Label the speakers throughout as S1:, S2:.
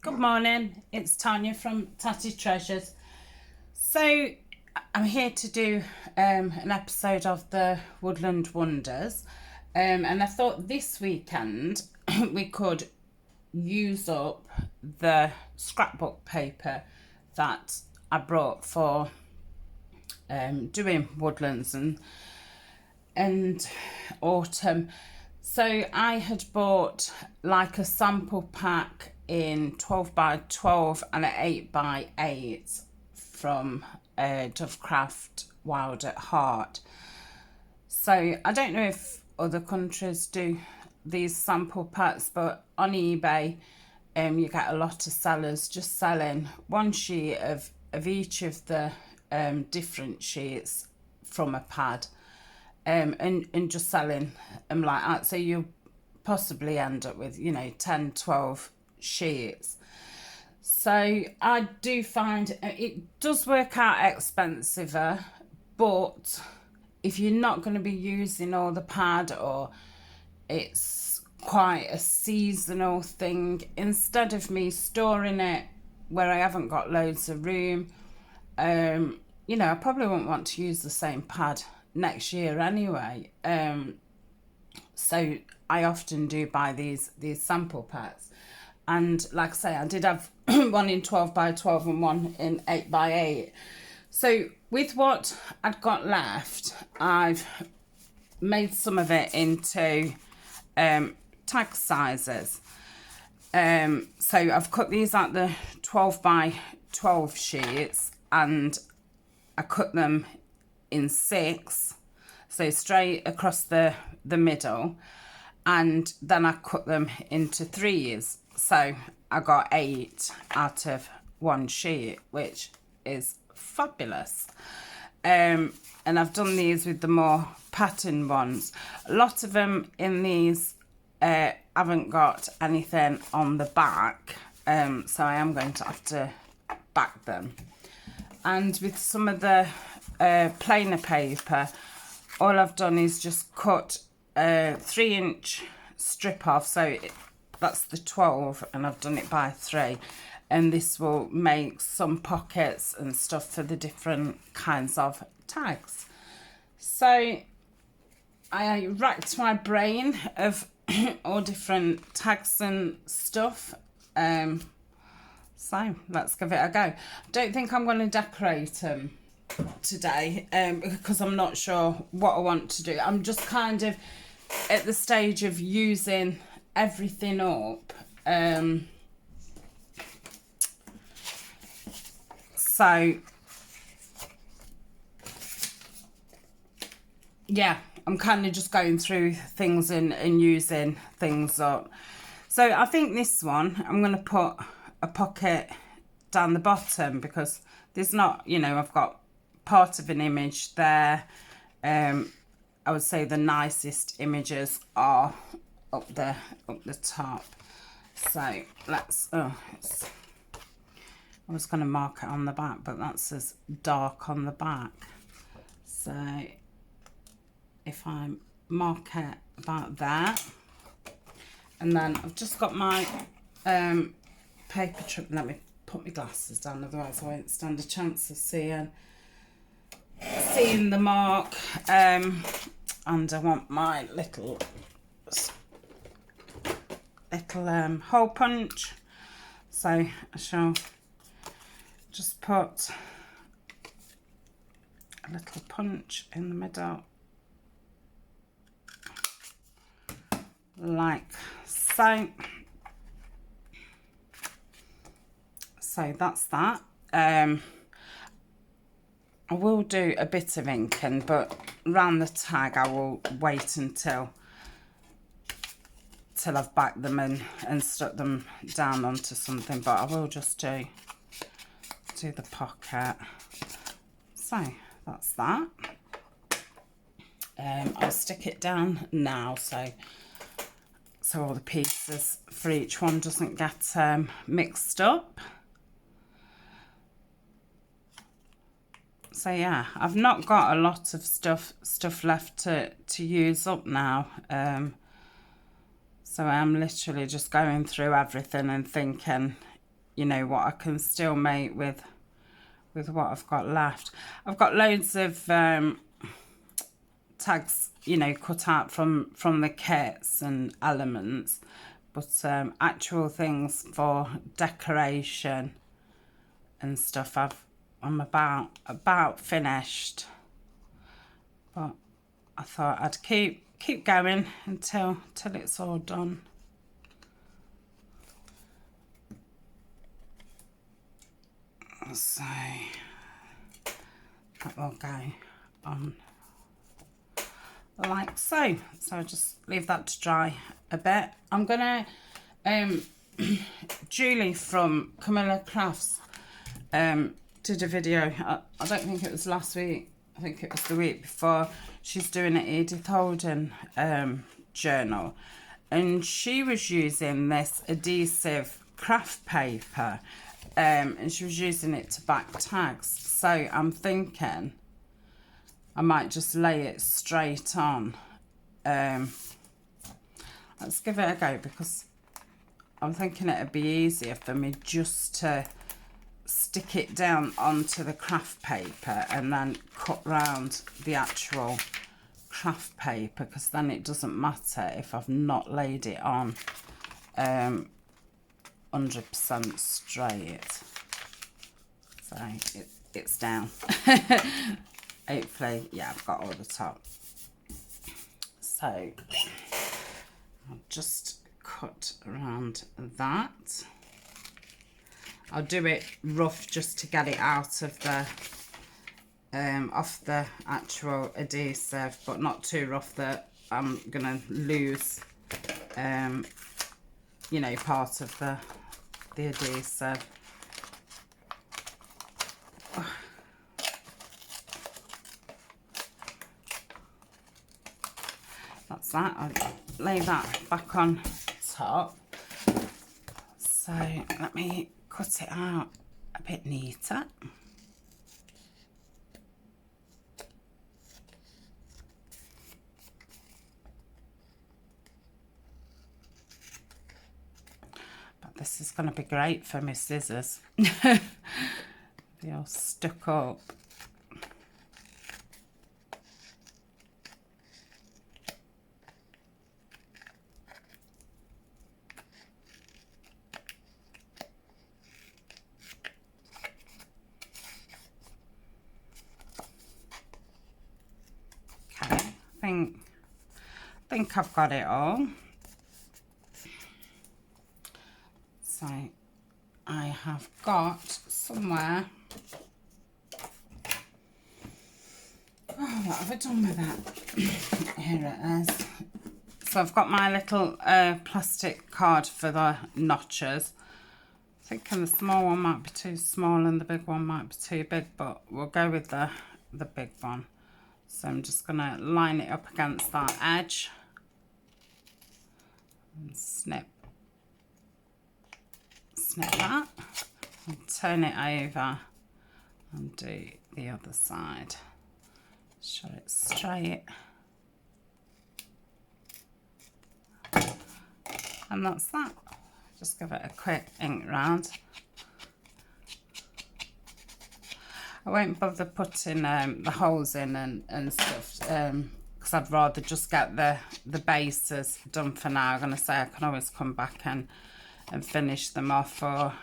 S1: Good morning, it's Tania from Tatty Treasures. So I'm here to do an episode of the Woodland Wonders, and I thought this weekend we could use up the scrapbook paper that I brought for doing woodlands and autumn. So I had bought like a sample pack in 12 by 12 and an 8 by 8 from Dovecraft Wild at Heart. So I don't know if other countries do these sample packs, but on eBay you get a lot of sellers just selling one sheet of each of the different sheets from a pad, and just selling them like that. So you possibly end up with 10, 12 sheets. So I do find it does work out expensiver, but if you're not going to be using all the pad, or it's quite a seasonal thing, instead of me storing it where I haven't got loads of room, I probably won't want to use the same pad next year anyway. So I often do buy these sample packs, and like I say, I did have one in 12 by 12 and one in 8 by 8. So with what I'd got left, I've made some of it into tag sizes. So I've cut these out the 12 by 12 sheets, and I cut them in 6, so straight across the middle, and then I cut them into 3s, so I got 8 out of one sheet, which is fabulous. And I've done these with the more pattern ones. A lot of them in these haven't got anything on the back, so I am going to have to back them. And with some of the plainer paper, all I've done is just cut a 3-inch strip off, so that's the 12, and I've done it by 3, and this will make some pockets and stuff for the different kinds of tags. So I racked my brain of all different tags and stuff, so let's give it a go. I don't think I'm going to decorate them today, because I'm not sure what I want to do. I'm just kind of at the stage of using everything up. So yeah, I'm kind of just going through things and using things up. So I think this one, I'm going to put a pocket down the bottom, because there's not, I've got part of an image there. I would say the nicest images are up the top. So let's, I was going to mark it on the back, but that's as dark on the back. So if I mark it about there, and then I've just got my paper trim. Let me put my glasses down, otherwise I won't stand a chance of seeing the mark. And I want my little hole punch, so I shall just put a little punch in the middle, like so. So that's that. I will do a bit of inking, but around the tag I will wait until I've backed them and stuck them down onto something, but I will just do the pocket. So that's that. I'll stick it down now, so all the pieces for each one doesn't get mixed up. So yeah, I've not got a lot of stuff left to use up now. So I'm literally just going through everything and thinking, you know, what I can still make with what I've got left. I've got loads of tags, you know, cut out from the kits and elements, but actual things for decoration and stuff I'm about finished, but I thought I'd keep going until it's all done. So that will go on like so. So I'll just leave that to dry a bit. I'm gonna Julie from Camilla Crafts did a video, I don't think it was last week, I think it was the week before. She's doing an Edith Holden journal, and she was using this adhesive craft paper, and she was using it to back tags. So I'm thinking I might just lay it straight on. Let's give it a go, because I'm thinking it'd be easier for me just to stick it down onto the craft paper and then cut round the actual craft paper, because then it doesn't matter if I've not laid it on 100% straight. So it's down. Hopefully, yeah, I've got all the top. So I'll just cut around that. I'll do it rough just to get it out of the off the actual adhesive, but not too rough that I'm gonna lose you know, part of the adhesive. That's that. I'll lay that back on top. So let me cut it out a bit neater. But this is going to be great for my scissors. They're all stuck up. I think I've got it all. So I have got somewhere. Oh, what have I done with that? Here it is. So I've got my little plastic card for the notches. I think the small one might be too small and the big one might be too big, but we'll go with the big one. So I'm just going to line it up against that edge and snip that and turn it over and do the other side. Show it straight. And that's that. Just give it a quick ink round. I won't bother putting the holes in and stuff, because I'd rather just get the bases done for now. I'm going to say I can always come back and finish them off or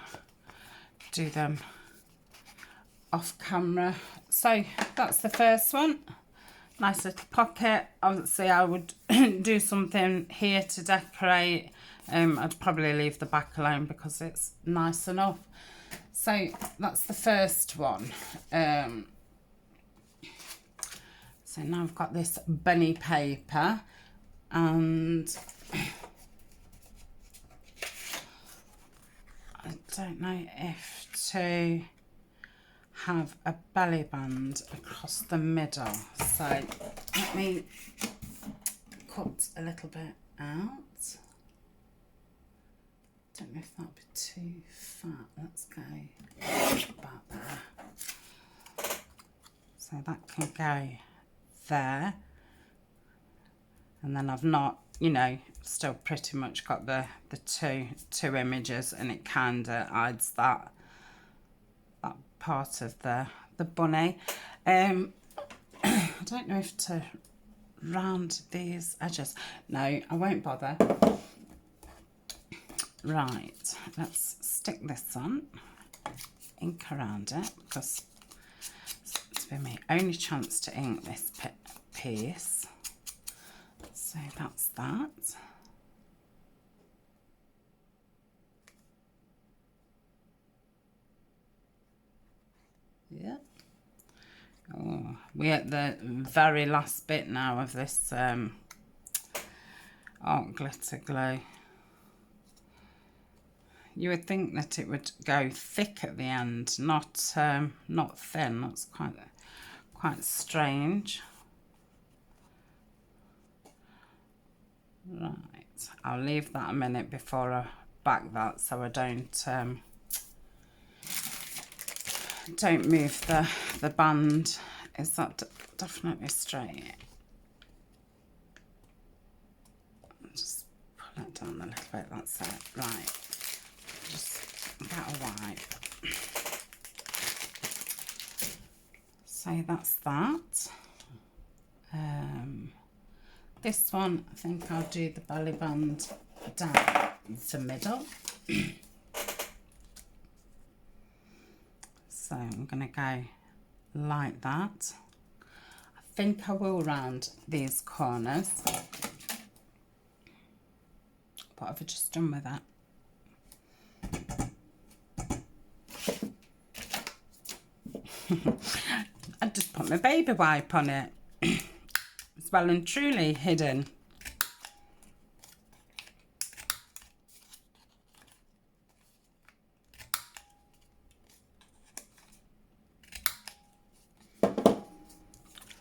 S1: do them off camera. So that's the first one. Nice little pocket. Obviously I would do something here to decorate. I'd probably leave the back alone because it's nice enough. So that's the first one. So now I've got this bunny paper, and I don't know if to have a belly band across the middle. So let me cut a little bit out. Don't know if that'd be too fat. Let's go about there. So that can go there. And then I've not you know, still pretty much got the two images, and it kind of hides that part of the bunny. I don't know if to round these edges. No, I won't bother. Right, let's stick this on, ink around it, because it's been my only chance to ink this piece. So that's that. Yeah. Oh, we're at the very last bit now of this art glitter glue. You would think that it would go thick at the end, not thin. That's quite strange. Right, I'll leave that a minute before I back that, so I don't move the band. Is that definitely straight? Just pull it down a little bit. That's it. Right. Just get a wipe. So that's that. This one, I think I'll do the belly band down the middle. So I'm going to go like that. I think I will round these corners. What have I just done with that? I just put my baby wipe on it. It's well and truly hidden.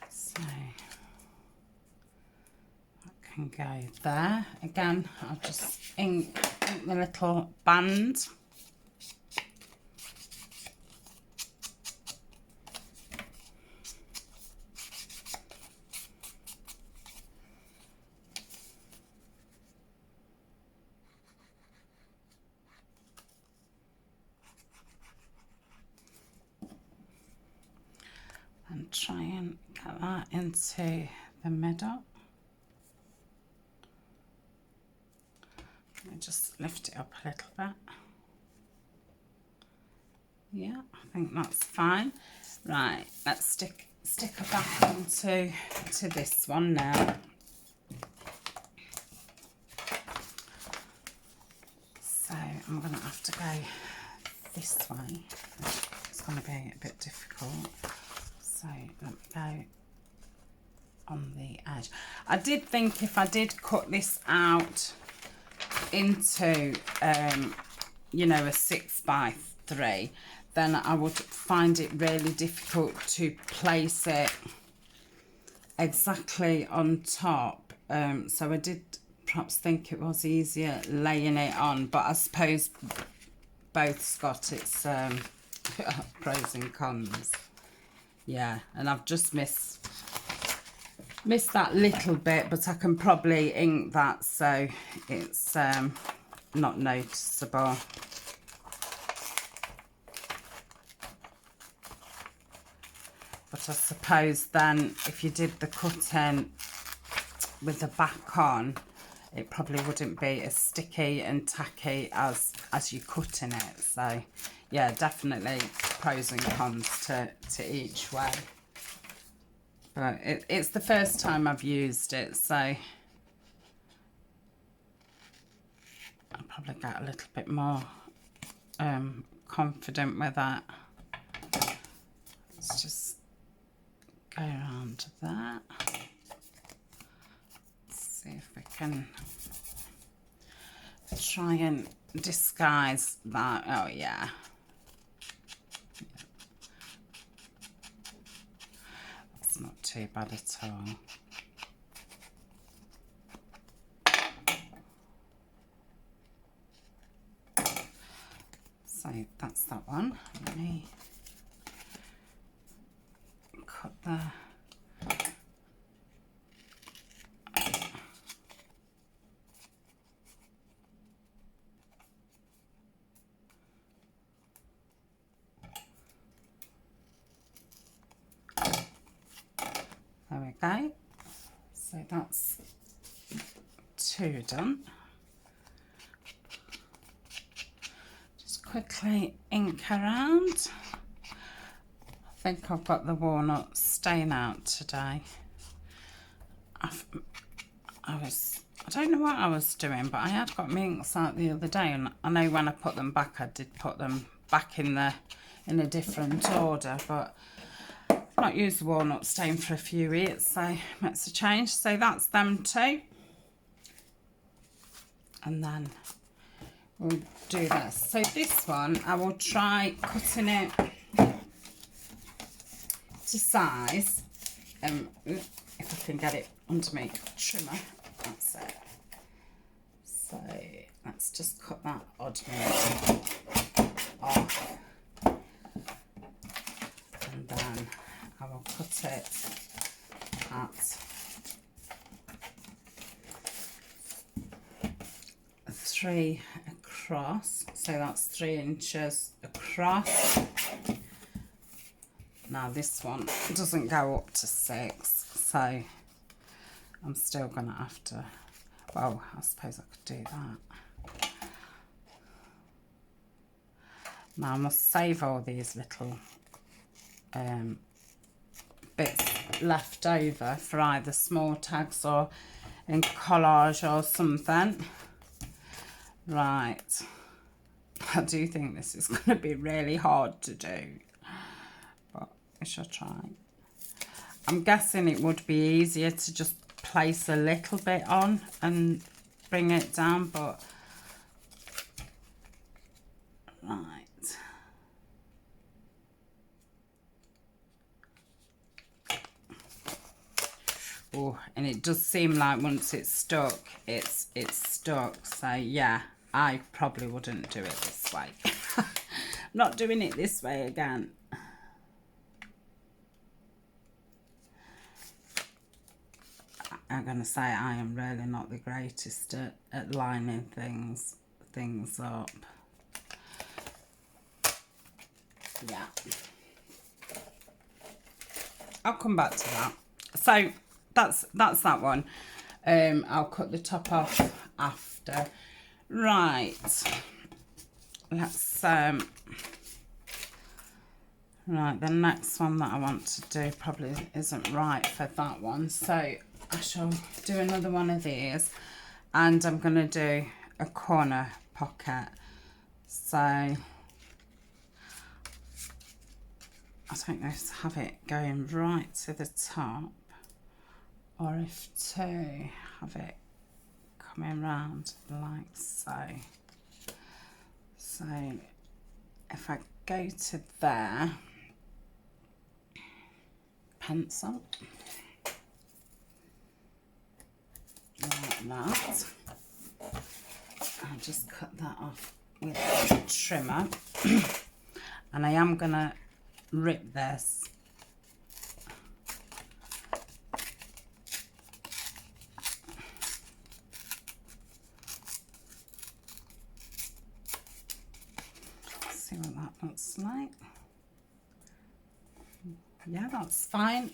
S1: So that can go there. Again, I'll just ink the little band. And try and get that into the middle. Let me just lift it up a little bit. Yeah, I think that's fine. Right, let's stick it back onto this one now. So I'm going to have to go this way. It's going to be a bit difficult. So let me go on the edge. I did think if I did cut this out into, you know, a 6x3, then I would find it really difficult to place it exactly on top. So I did perhaps think it was easier laying it on, but I suppose both's got its pros and cons. Yeah, and I've just missed that little bit, but I can probably ink that so it's not noticeable. But I suppose then if you did the cutting with the back on, it probably wouldn't be as sticky and tacky as you cutting it. So yeah, definitely pros and cons to each way. But it's the first time I've used it, so I'll probably get a little bit more confident with that. Let's just go around that. Let's see if we can try and disguise that. Oh yeah. That's not too bad at all. So that's that one. Let me cut the Okay, so that's 2 done. Just quickly ink around. I think I've got the walnut stain out today. I don't know what I was doing, but I had got my inks out the other day, and I know when I put them back, I did put them back in a different order, but I've not used the walnut stain for a few weeks, so makes a change. So that's them 2, and then we'll do this. So this one, I will try cutting it to size, if I can get it under my trimmer. That's it. So let's just cut that odd bit off, and then I will cut it at 3 across, so that's 3 inches across. Now this one doesn't go up to 6, so I'm still going to have to, well, I suppose I could do that. Now I must save all these little bits left over for either small tags or in collage or something. Right, I do think this is going to be really hard to do, but I shall try. I'm guessing it would be easier to just place a little bit on and bring it down, but right. Oh, and it does seem like once it's stuck, it's stuck. So yeah, I probably wouldn't do it this way. I'm not doing it this way again. I'm going to say I am really not the greatest at lining things up. Yeah. I'll come back to that. So that's that one. I'll cut the top off after. Right. Let's right, the next one that I want to do probably isn't right for that one. So I shall do another one of these, and I'm going to do a corner pocket. So I don't know if to have it going right to the top, or if to have it coming round like so. So if I go to there, pencil, like that. I'll just cut that off with a trimmer. And I am going to rip this. See what that looks like. Yeah, that's fine.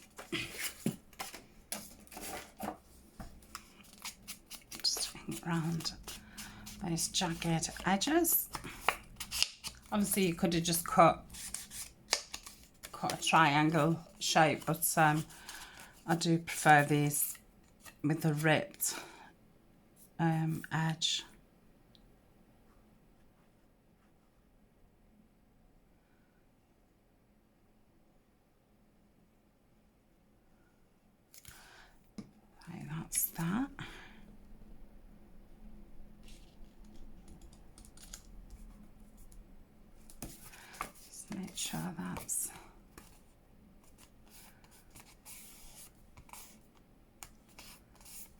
S1: Just round those jagged edges. Obviously you could have just cut a triangle shape, but I do prefer these with the ripped edge. Okay, that's that. Just make sure that's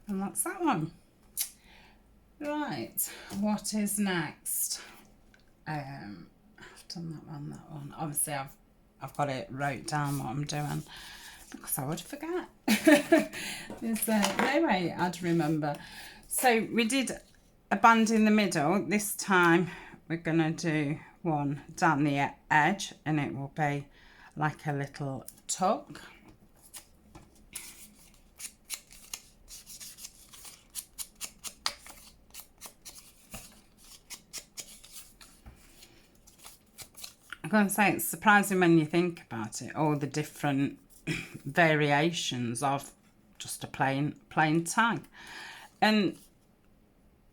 S1: and that's that one. Right, what is next? I've done that one. Obviously I've got it wrote down what I'm doing because I would forget. There's no way I'd remember. So we did a band in the middle. This time we're gonna do one down the edge, and it will be like a little tuck. going to say it's surprising when you think about it, all the different variations of just a plain tag. And,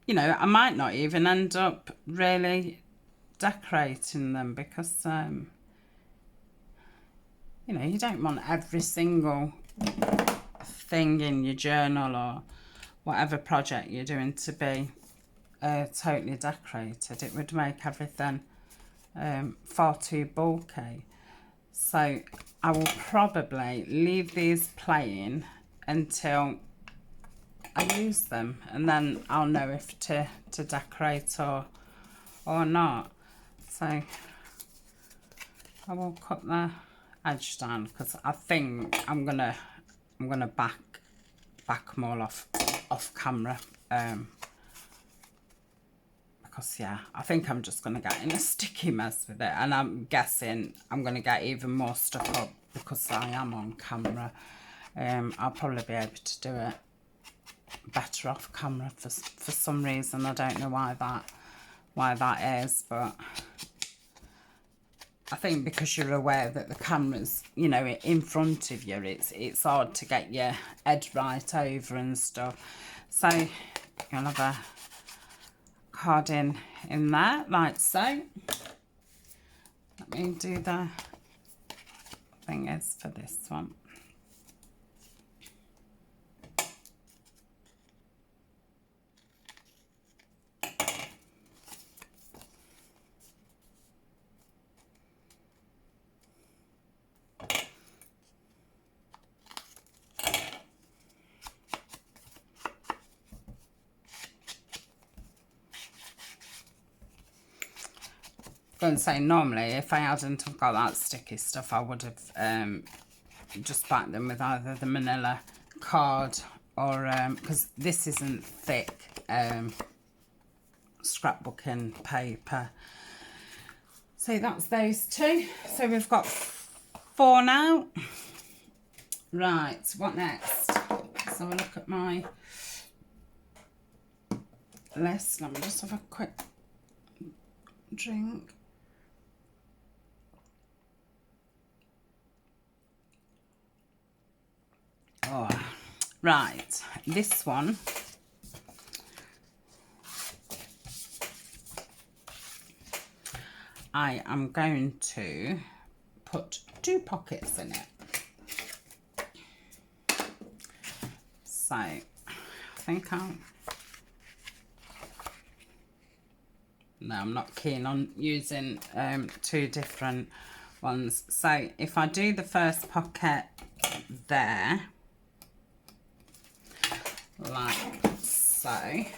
S1: you know, I might not even end up really decorating them because, you know, you don't want every single thing in your journal or whatever project you're doing to be totally decorated. It would make everything far too bulky. So I will probably leave these plain until I use them, and then I'll know if to decorate or not. So I will cut the edge down because I think I'm gonna back them all off camera, because yeah, I think I'm just gonna get in a sticky mess with it, and I'm guessing I'm gonna get even more stuck up because I am on camera. I'll probably be able to do it better off camera for some reason. I don't know why that is, but I think because you're aware that the camera's, you know, in front of you, it's hard to get your head right over and stuff. So you'll have a card in there like so. Let me do the thing is for this one. Going to say, normally if I hadn't have got that sticky stuff, I would have just backed them with either the manila card or because this isn't thick scrapbooking paper. So that's those two. So we've got 4 now. Right, what next? So I'll look at my list. Let me just have a quick drink. Oh, right, this one I am going to put 2 pockets in it. So I think I'm not keen on using 2 different ones. So if I do the first pocket there, like so, and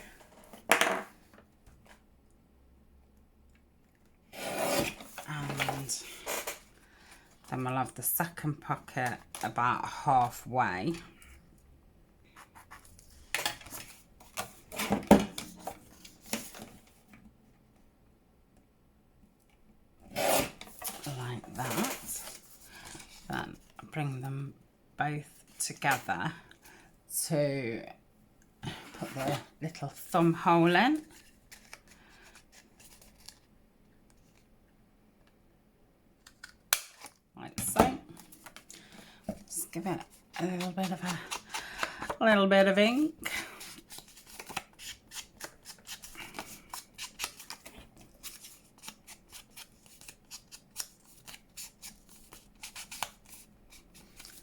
S1: then we'll have the second pocket about halfway, like that. Then bring them both together to put the little thumb hole in. Like so. Just give it a little bit of ink.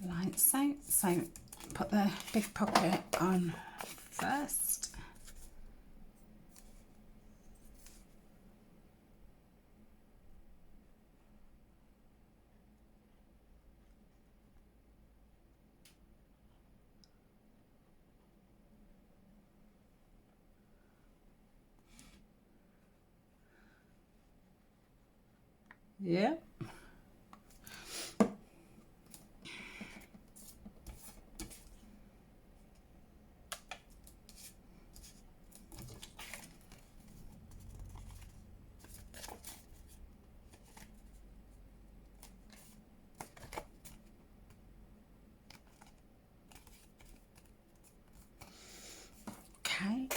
S1: Like so. So put the big pocket on first. Yeah. Okay.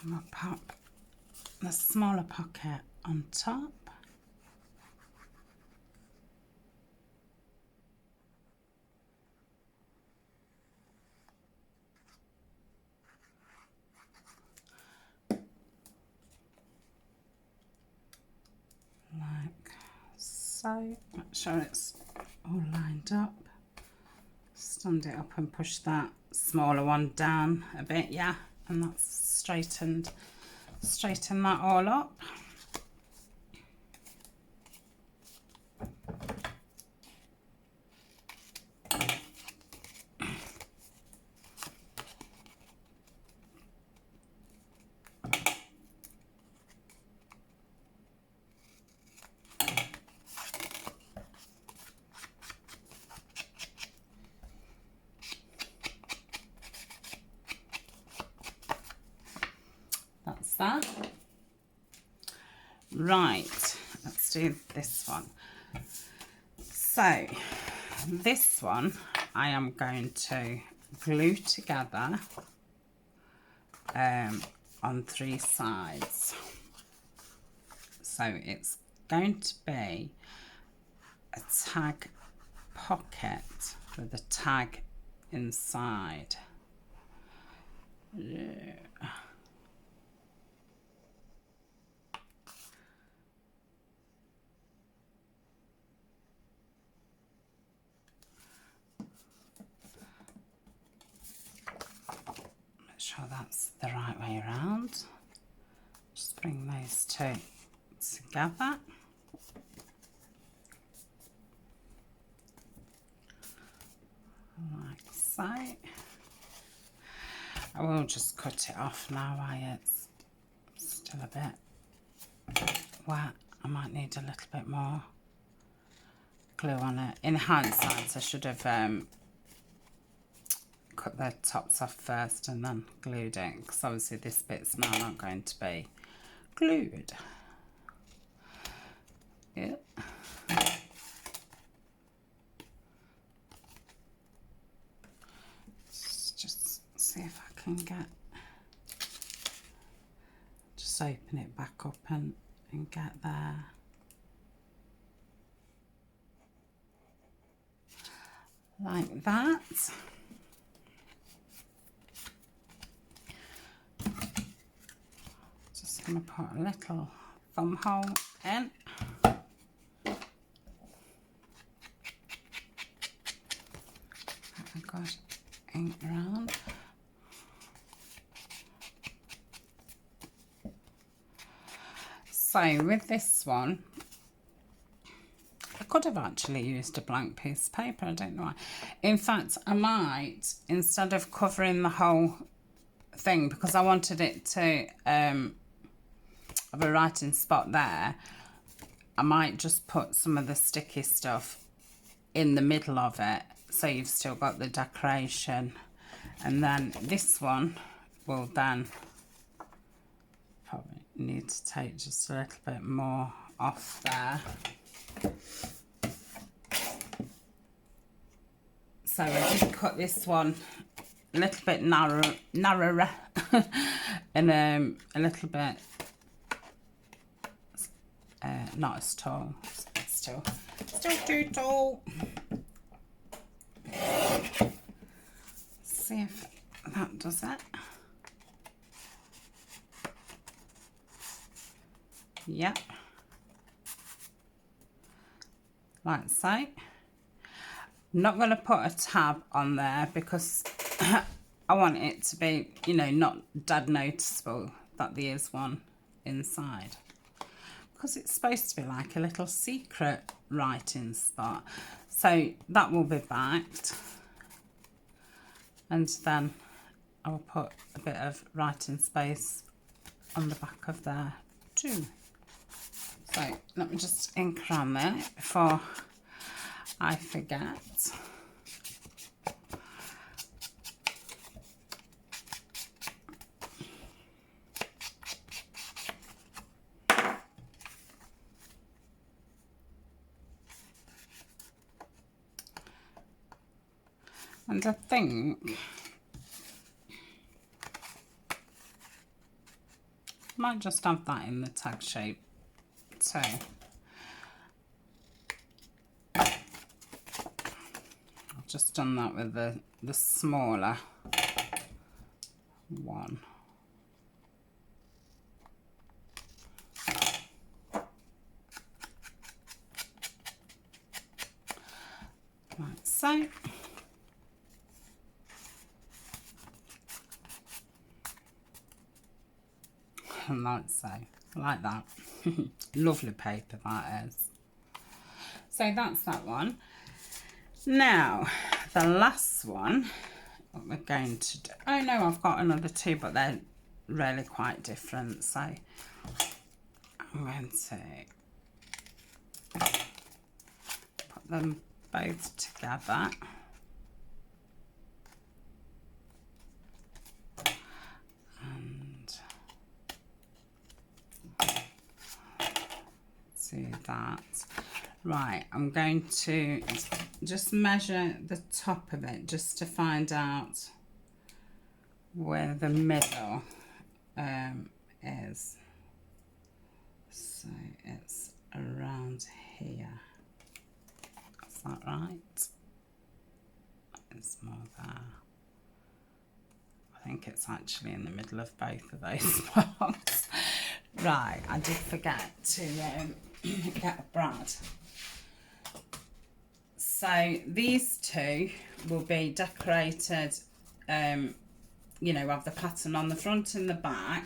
S1: I'm gonna pop the smaller pocket on top. Like so. Make sure it's all lined up. Stand it up and push that smaller one down a bit, yeah, and that's straighten that all up. That's that. Right, let's do this one. So this one I am going to glue together on 3 sides. So it's going to be a tag pocket with a tag inside. Yeah. Sure that's the right way around. Just bring those two together. Like so. I will just cut it off now while it's still a bit wet. I might need a little bit more glue on it. In hindsight, I should have cut the tops off first and then glued it, because obviously this bit's now not going to be glued. Yeah. Let's just see if I can just open it back up and get there. Like that. Just going to put a little thumb hole in. I've got ink around. So with this one, I could have actually used a blank piece of paper, I don't know why. In fact, I might, instead of covering the whole thing, because I wanted it to have a writing spot there, I might just put some of the sticky stuff in the middle of it, so you've still got the decoration. And then this one will then probably need to take just a little bit more off there. So I did cut this one a little bit narrower and a little bit not as tall, still too tall. See if that does it. Yep, like so. I'm not going to put a tab on there because I want it to be, you know, not dead noticeable that there is one inside, because it's supposed to be like a little secret writing spot. So that will be backed, and then I'll put a bit of writing space on the back of there too. So let me just ink around there before I forget. And I think Might just have that in the tag shape too. I've just done that with the smaller one. Like so. And like so, like that. Lovely paper that is. So that's that one. Now, the last one, what we're going to do, oh no, I've got another two, but they're really quite different. So I'm going to put them both together. And do that. Right, I'm going to just measure the top of it just to find out where the middle is. So it's around here. Is that right? It's more there. I think it's actually in the middle of both of those blocks. Right, I did forget to get a brad. So these two will be decorated, you know, have the pattern on the front and the back,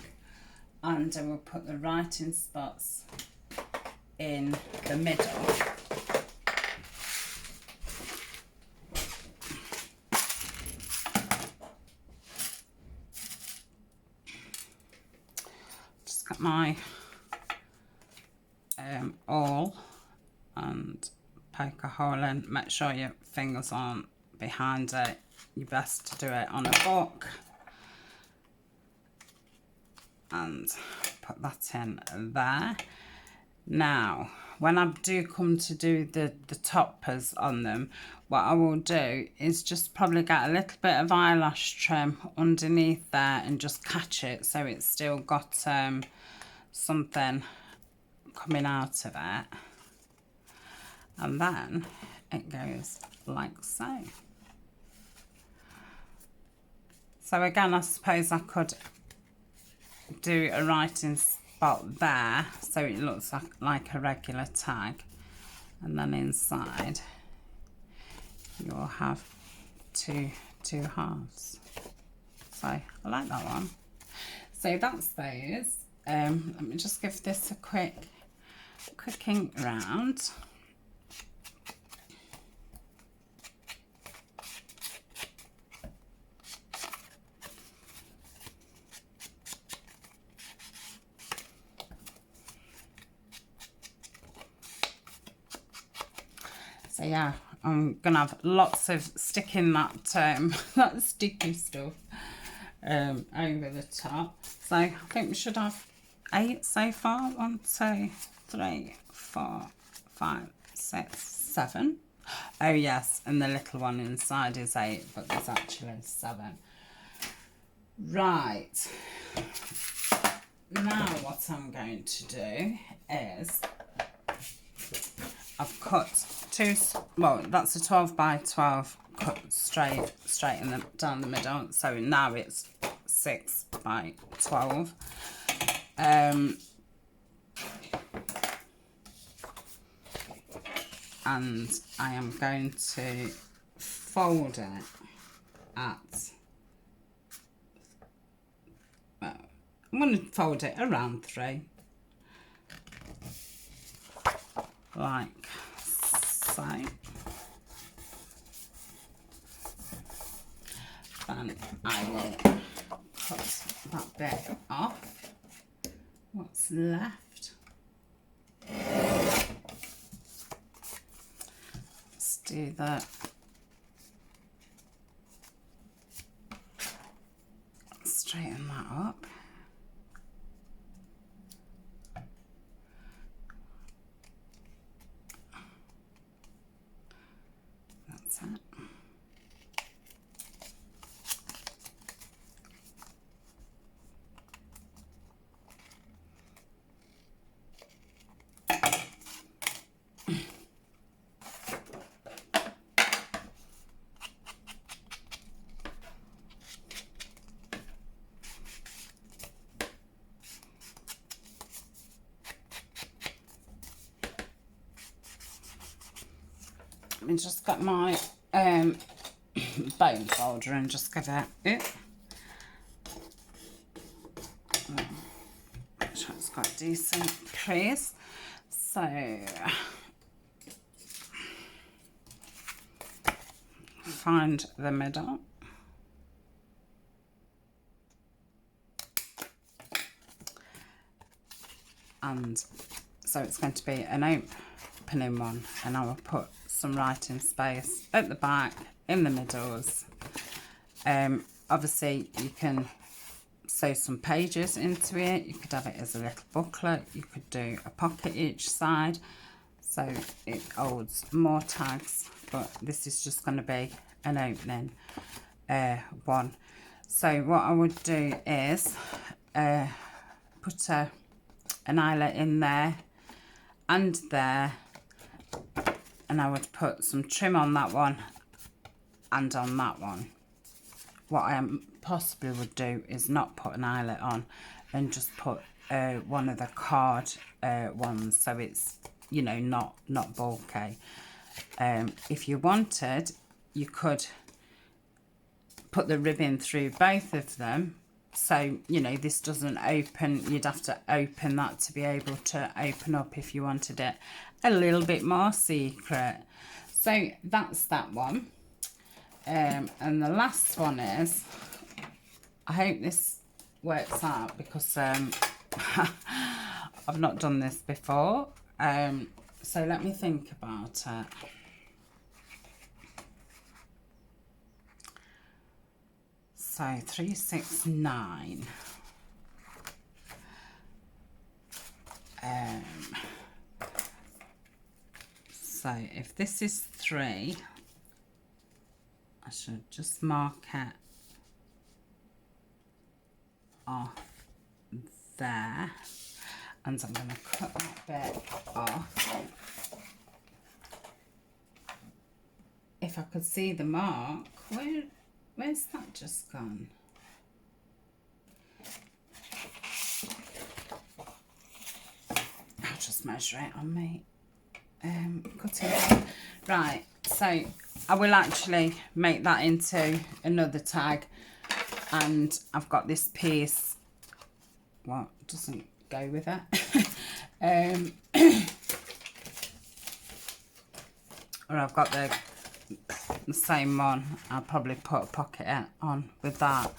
S1: and I will put the writing spots in the middle. Just got my awl and poke a hole in. Make sure your fingers aren't behind it. You're best to do it on a book. And put that in there. Now, when I do come to do the toppers on them, what I will do is just probably get a little bit of eyelash trim underneath there and just catch it so it's still got something coming out of it. And then it goes like so. So again, I suppose I could do a writing spot there so it looks like a regular tag, and then inside you'll have two halves. So I like that one. So that's those. Let me just give this a quick ink round. So yeah, I'm gonna have lots of sticking that that sticky stuff over the top. So I think we should have 8 so far. 1, 2, 3, 4, 5, 6, 7. Oh yes, and the little one inside is 8, but there's actually 7. Right. Now what I'm going to do is I've cut two, well, that's a 12 by 12 cut straight in down the middle. So now it's 6 by 12. And I am going to fold it at, I'm going to fold it around 3. Like so. Then I will cut that bit off. What's left? Let's do that. Straighten that up. That's it. me just get my bone folder and just give it. So it's got decent crease. So find the middle. And so it's going to be an opening one, and I will put some writing space at the back, in the middles. Obviously you can sew some pages into it. You could have it as a little booklet. You could do a pocket each side, so it holds more tags, but this is just going to be an opening one. So what I would do is put an eyelet in there and there, and I would put some trim on that one and on that one. What I possibly would do is not put an eyelet on and just put one of the card ones, so it's, you know, not bulky. If you wanted, you could put the ribbon through both of them, so, you know, this doesn't open. You'd have to open that to be able to open up if you wanted it a little bit more secret. So that's that one. And the last one is, I hope this works out, because I've not done this before. So let me think about it. So 369. So if this is 3, I should just mark it off there, and I'm going to cut that bit off. If I could see the mark, where's that just gone? I'll just measure it on me cutting board. Right, so I will actually make that into another tag, and I've got this piece, what doesn't go with it. Or I've got the same one. I'll probably put a pocket on with that,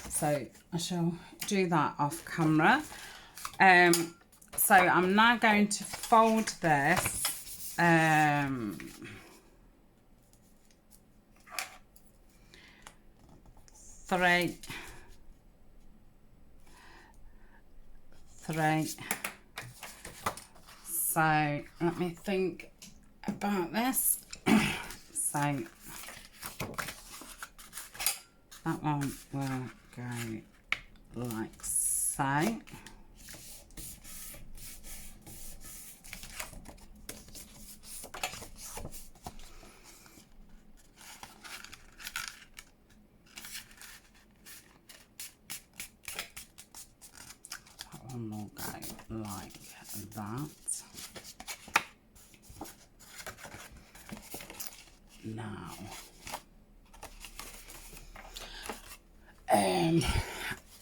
S1: so I shall do that off camera. So I'm now going to fold this three. So let me think about this. So that one will go like so. That one will go like that. Now,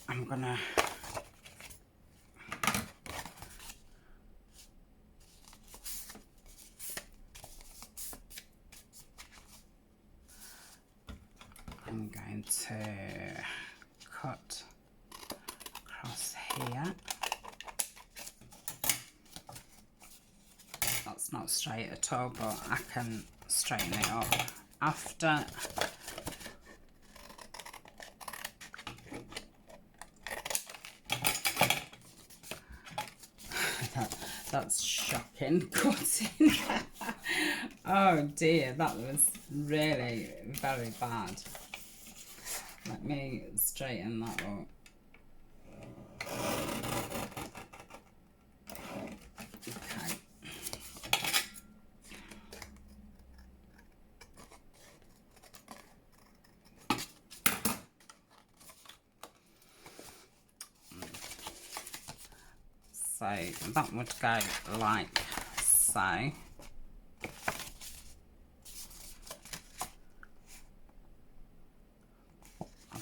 S1: I'm gonna cut across here. That's not straight at all, but I can straighten it up after. That's shocking cutting. Oh dear, that was really very bad. Let me straighten that up. Okay. So that would go like so.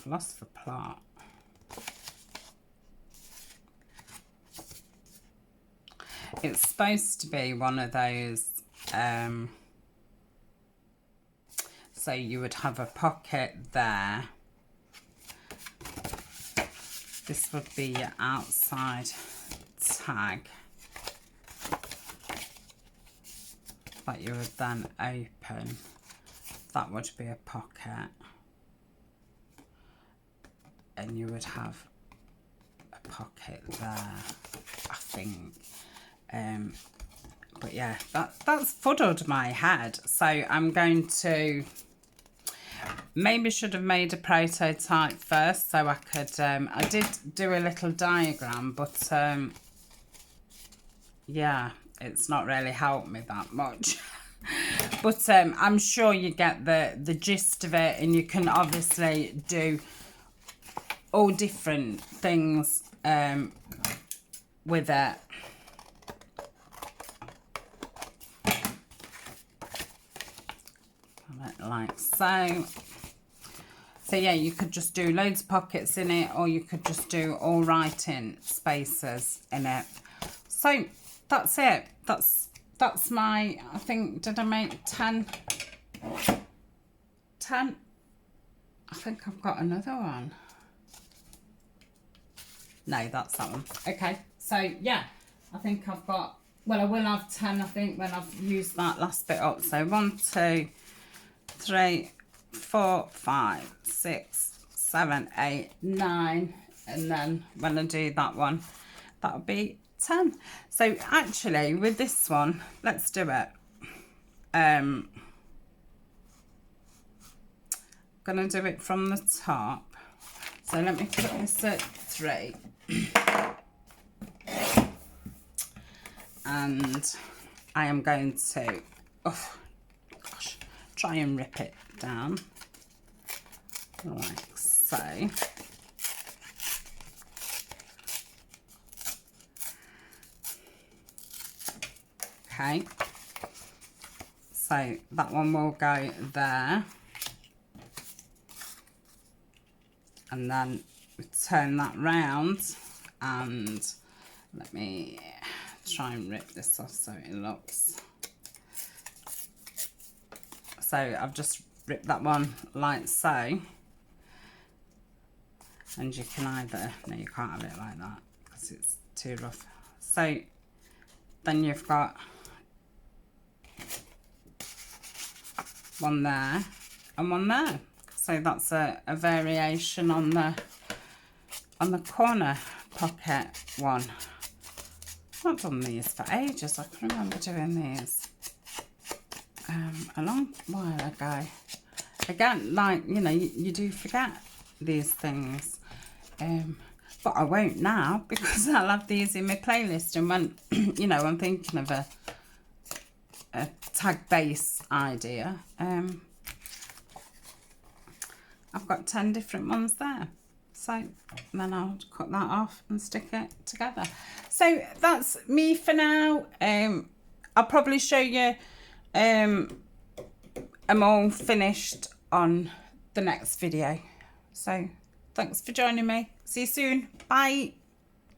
S1: I've lost the plot. It's supposed to be one of those, so you would have a pocket there. This would be your outside tag that you would then open. That would be a pocket, and you would have a pocket there, I think. But yeah, that's fuddled my head. So I'm going to, maybe should have made a prototype first so I could, I did do a little diagram, but yeah, it's not really helped me that much. But I'm sure you get the gist of it, and you can obviously do all different things with it. Like so. So yeah, you could just do loads of pockets in it, or you could just do all writing spaces in it. So that's it. That's my, I think, did I make 10? 10? I think I've got another one. No, that's that one. Okay, so yeah, I think I've got, well, I will have 10, I think, when I've used that last bit up. So 1, 2, 3, 4, 5, 6, 7, 8, 9, and then when I do that one, that'll be 10. So actually with this one, let's do it. Gonna do it from the top. So let me put this at 3. And I am going to, oh gosh, try and rip it down like so. Okay, so that one will go there, and then we turn that round, and let me try and rip this off so it looks. So I've just ripped that one like so, and you can either, no, you can't have it like that because it's too rough. So then you've got one there and one there. So that's a variation on the corner pocket one. I've not done these for ages. I can remember doing these a long while ago. Again, like, you know, you do forget these things, but I won't now because I'll have these in my playlist, and when you know, I'm thinking of a tag base idea, I've got 10 different ones there. So then I'll cut that off and stick it together. So that's me for now. I'll probably show you I'm all finished on the next video. So thanks for joining me. See you soon. Bye.